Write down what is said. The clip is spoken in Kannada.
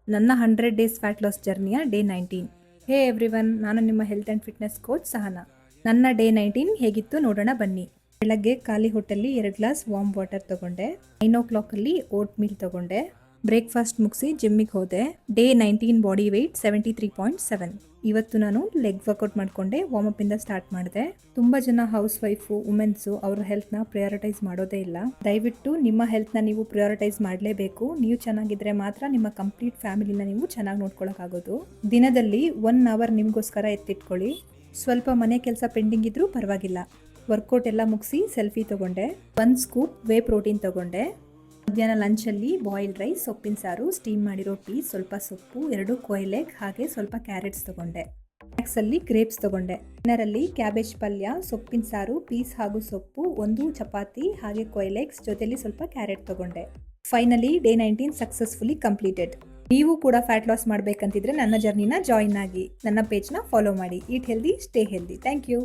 ನನ್ನ 100 ಡೇಸ್ ಫ್ಯಾಟ್ ಲಾಸ್ ಜರ್ನಿಯ ಡೇ 19. ಹೇ ಎವ್ರಿವನ್, ನಾನು ನಿಮ್ಮ health and fitness coach Sahana. ನನ್ನ ಡೇ 19 ಹೇಗಿತ್ತು ನೋಡೋಣ ಬನ್ನಿ. ಬೆಳಗ್ಗೆ ಖಾಲಿ ಹೊಟ್ಟೆಲ್ಲಿ 2 ಗ್ಲಾಸ್ ವಾರ್ಮ್ ವಾಟರ್ ತಗೊಂಡೆ. 9 o'clock ಓಟ್ ಮೀಲ್ ತಗೊಂಡೆ. ಬ್ರೇಕ್ಫಾಸ್ಟ್ ಮುಗಿಸಿ ಜಿಮ್ಮಿಗೆ ಹೋದೆ. Day 19 body weight 73.7. ಇವತ್ತು ನಾನು ಲೆಗ್ ವರ್ಕೌಟ್ ಮಾಡಿಕೊಂಡೆ. ವಾರ್ಮ್ ಇಂದ ಸ್ಟಾರ್ಟ್ ಮಾಡಿದೆ. ತುಂಬ ಜನ ಹೌಸ್ ವೈಫು, ವುಮೆನ್ಸು ಅವ್ರ ಹೆಲ್ತ್ನ ಪ್ರಿಯಾರಿಟೈಸ್ ಮಾಡೋದೇ ಇಲ್ಲ. ದಯವಿಟ್ಟು ನಿಮ್ಮ ಹೆಲ್ತ್ನ ನೀವು ಪ್ರಿಯಾರಿಟೈಸ್ ಮಾಡಲೇಬೇಕು. ನೀವು ಚೆನ್ನಾಗಿದ್ರೆ ಮಾತ್ರ ನಿಮ್ಮ ಕಂಪ್ಲೀಟ್ ಫ್ಯಾಮಿಲಿನ ನೀವು ಚೆನ್ನಾಗಿ ನೋಡ್ಕೊಳಕ್ಕಾಗೋದು. ದಿನದಲ್ಲಿ 1 hour ನಿಮಗೋಸ್ಕರ ಎತ್ತಿಟ್ಕೊಳ್ಳಿ. ಸ್ವಲ್ಪ ಮನೆ ಕೆಲಸ ಪೆಂಡಿಂಗ್ ಇದ್ರೂ ಪರವಾಗಿಲ್ಲ. ವರ್ಕೌಟ್ ಎಲ್ಲ ಮುಗಿಸಿ ಸೆಲ್ಫಿ ತಗೊಂಡೆ. 1 ಸ್ಕೂಪ್ ವೇ ಪ್ರೋಟೀನ್ ತಗೊಂಡೆ. ಮಧ್ಯಾಹ್ನ ಲಂಚಲ್ಲಿ ಬಾಯ್ಲ್ಡ್ ರೈಸ್, ಸೊಪ್ಪಿನ ಸಾರು, ಸ್ಟೀಮ್ ಮಾಡಿರೋ ಪೀಸ್, ಸ್ವಲ್ಪ ಸೊಪ್ಪು, 2 ಕೊಯ್ಲ್ ಎಗ್, ಹಾಗೆ ಸ್ವಲ್ಪ ಕ್ಯಾರೆಟ್ಸ್ ತಗೊಂಡೆ. ಸ್ನ್ಯಾಕ್ಸಲ್ಲಿ ಗ್ರೇಪ್ಸ್ ತಗೊಂಡೆ. ಡಿನ್ನರಲ್ಲಿ ಕ್ಯಾಬೇಜ್ ಪಲ್ಯ, ಸೊಪ್ಪಿನ ಸಾರು, ಪೀಸ್ ಹಾಗೂ ಸೊಪ್ಪು, 1 ಚಪಾತಿ, ಹಾಗೆ ಕೊಯ್ಲ್ ಎಗ್ಸ್, ಜೊತೆಲಿ ಸ್ವಲ್ಪ ಕ್ಯಾರೆಟ್ ತಗೊಂಡೆ. Finally day 19 successfully completed. ನೀವು ಕೂಡ ಫ್ಯಾಟ್ ಲಾಸ್ ಮಾಡಬೇಕಂತಿದ್ರೆ ನನ್ನ ಜರ್ನಿನ ಜಾಯಿನ್ ಆಗಿ ನನ್ನ ಪೇಜ್ನ ಫಾಲೋ ಮಾಡಿ. Eat healthy, stay healthy. Thank you.